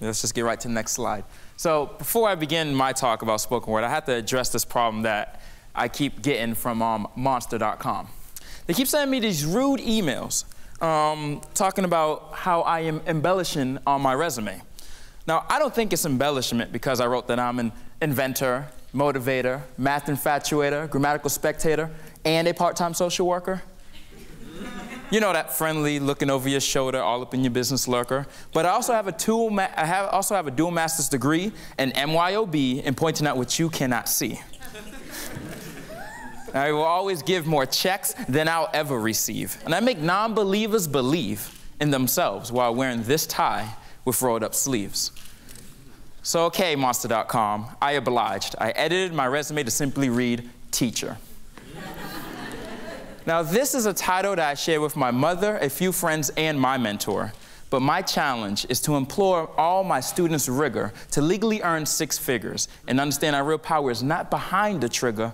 Let's just get right to the next slide. So before I begin my talk about spoken word, I have to address this problem that I keep getting from monster.com. They keep sending me these rude emails talking about how I am embellishing on my resume. Now, I don't think it's embellishment because I wrote that I'm an inventor, motivator, math infatuator, grammatical spectator, and a part-time social worker. You know, that friendly, looking over your shoulder, all up in your business lurker. But I also have a dual master's degree and MYOB in pointing out what you cannot see. I will always give more checks than I'll ever receive. And I make non-believers believe in themselves while wearing this tie with rolled up sleeves. So, okay, monster.com, I obliged. I edited my resume to simply read teacher. Now, this is a title that I share with my mother, a few friends, and my mentor. But my challenge is to implore all my students' rigor to legally earn 6 figures and understand our real power is not behind the trigger,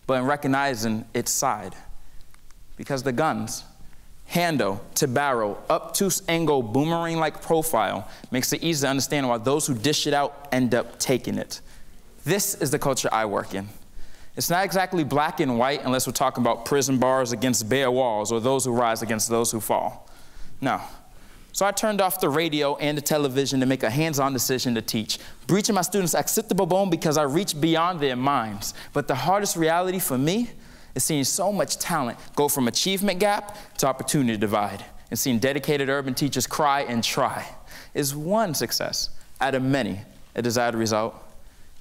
but in recognizing its side. Because the guns, handle to barrel, obtuse angle, boomerang-like profile makes it easy to understand why those who dish it out end up taking it. This is the culture I work in. It's not exactly black and white unless we're talking about prison bars against bare walls or those who rise against those who fall. No. So I turned off the radio and the television to make a hands-on decision to teach, breaching my students' acceptable bone because I reach beyond their minds. But the hardest reality for me is seeing so much talent go from achievement gap to opportunity divide, and seeing dedicated urban teachers cry and try. Is one success out of many a desired result?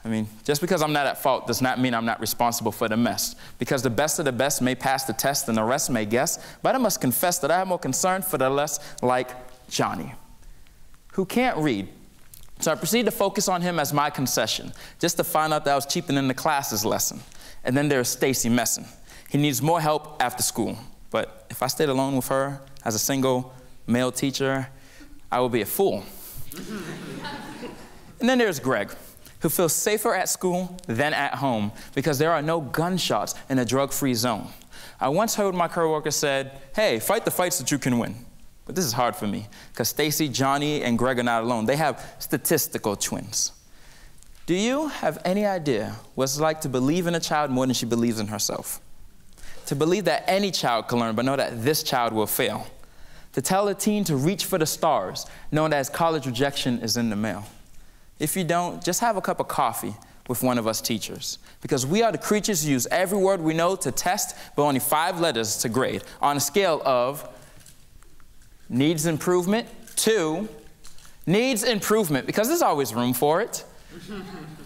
I mean, just because I'm not at fault does not mean I'm not responsible for the mess. Because the best of the best may pass the test and the rest may guess, but I must confess that I have more concern for the less like Johnny, who can't read. So I proceed to focus on him as my concession, just to find out that I was cheapening the class's lesson. And then there's Stacy Messon. He needs more help after school. But if I stayed alone with her as a single male teacher, I would be a fool. And then there's Greg, who feels safer at school than at home because there are no gunshots in a drug-free zone. I once heard my coworker said, hey, fight the fights that you can win. But this is hard for me because Stacy, Johnny, and Greg are not alone. They have statistical twins. Do you have any idea what it's like to believe in a child more than she believes in herself? To believe that any child can learn, but know that this child will fail. To tell a teen to reach for the stars, knowing that his college rejection is in the mail. If you don't, just have a cup of coffee with one of us teachers. Because we are the creatures who use every word we know to test, but only 5 letters to grade, on a scale of needs improvement to needs improvement, because there's always room for it.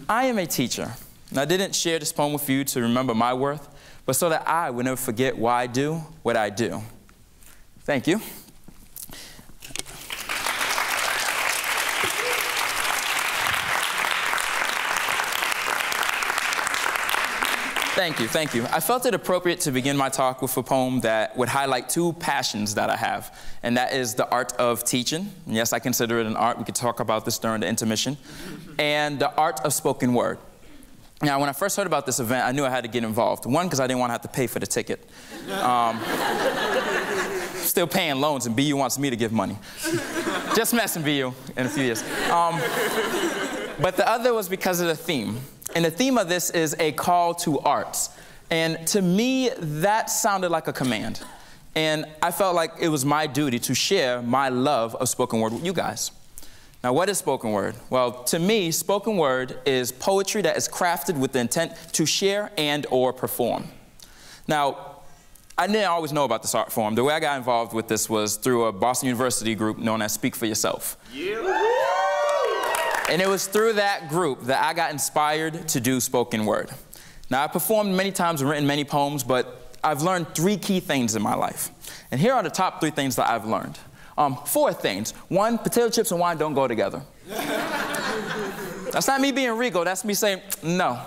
I am a teacher, and I didn't share this poem with you to remember my worth, but so that I would never forget why I do what I do. Thank you. Thank you, thank you. I felt it appropriate to begin my talk with a poem that would highlight 2 passions that I have, and that is the art of teaching. And yes, I consider it an art. We could talk about this during the intermission. And the art of spoken word. Now, when I first heard about this event, I knew I had to get involved. 1, because I didn't want to have to pay for the ticket. Still paying loans, and BU wants me to give money. Just messing, BU, in a few years. But the other was because of the theme. And the theme of this is a call to arts. And to me, that sounded like a command. And I felt like it was my duty to share my love of spoken word with you guys. Now, what is spoken word? Well, to me, spoken word is poetry that is crafted with the intent to share and or perform. Now, I didn't always know about this art form. The way I got involved with this was through a Boston University group known as Speak for Yourself. Yeah. And it was through that group that I got inspired to do spoken word. Now, I've performed many times and written many poems, but I've learned 3 key things in my life. And here are the top 3 things that I've learned. 4 things. 1, potato chips and wine don't go together. That's not me being regal, that's me saying, no.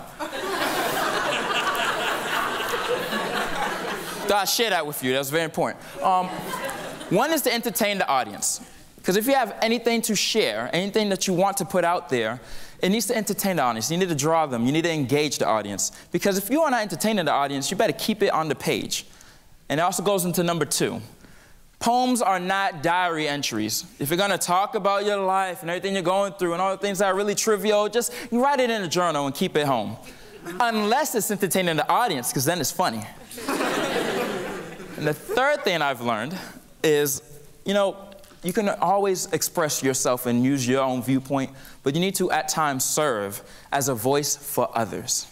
I'll share that with you, that's very important. 1 is to entertain the audience. Because if you have anything to share, anything that you want to put out there, it needs to entertain the audience. You need to draw them. You need to engage the audience. Because if you are not entertaining the audience, you better keep it on the page. And it also goes into number 2. Poems are not diary entries. If you're gonna talk about your life and everything you're going through and all the things that are really trivial, just you write it in a journal and keep it home. Unless it's entertaining the audience, because then it's funny. And the third thing I've learned is, you can always express yourself and use your own viewpoint, but you need to, at times, serve as a voice for others.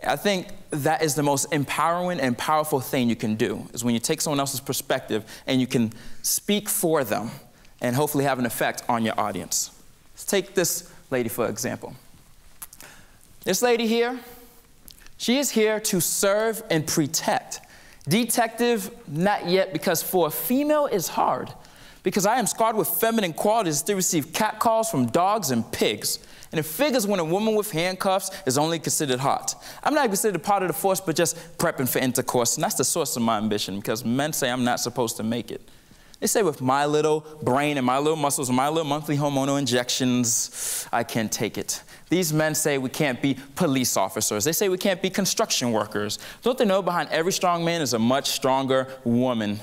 I think that is the most empowering and powerful thing you can do, is when you take someone else's perspective and you can speak for them and hopefully have an effect on your audience. Let's take this lady for example. This lady here, she is here to serve and protect. Detective, not yet, because for a female it's hard. Because I am scarred with feminine qualities to receive catcalls from dogs and pigs. And it figures when a woman with handcuffs is only considered hot. I'm not considered part of the force, but just prepping for intercourse. And that's the source of my ambition, because men say I'm not supposed to make it. They say with my little brain and my little muscles and my little monthly hormonal injections, I can take it. These men say we can't be police officers. They say we can't be construction workers. Don't they know behind every strong man is a much stronger woman?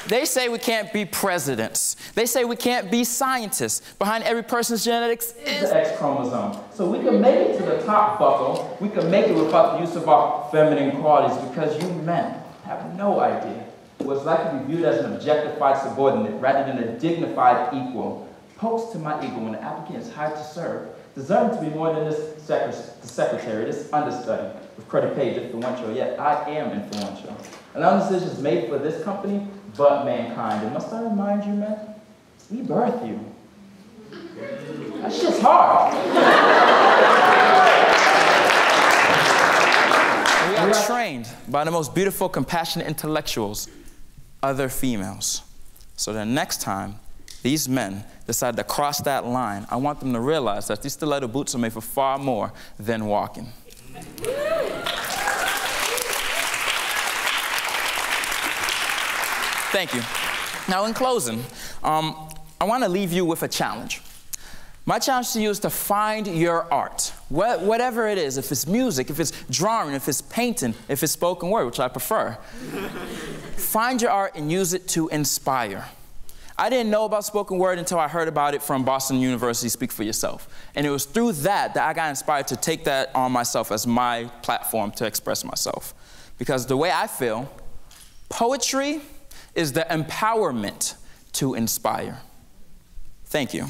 They say we can't be presidents. They say we can't be scientists. Behind every person's genetics is the X chromosome. So we can make it to the top buckle. We can make it without the use of our feminine qualities, because you men have no idea what it's like to be viewed as an objectified subordinate rather than a dignified equal. Pokes to my ego when the applicant is hired to serve, deserving to be more than this the secretary, this understudy, with credit paid influential, yet I am influential. Allowing decisions made for this company, but mankind. And must I remind you, man, we birthed you. That shit's hard. We are trained by the most beautiful, compassionate intellectuals, other females. So the next time these men decide to cross that line, I want them to realize that these stiletto boots are made for far more than walking. Thank you. Now, in closing, I want to leave you with a challenge. My challenge to you is to find your art, whatever it is, if it's music, if it's drawing, if it's painting, if it's spoken word, which I prefer. Find your art and use it to inspire. I didn't know about spoken word until I heard about it from Boston University, Speak for Yourself. And it was through that I got inspired to take that on myself as my platform to express myself. Because the way I feel, poetry is the empowerment to inspire. Thank you.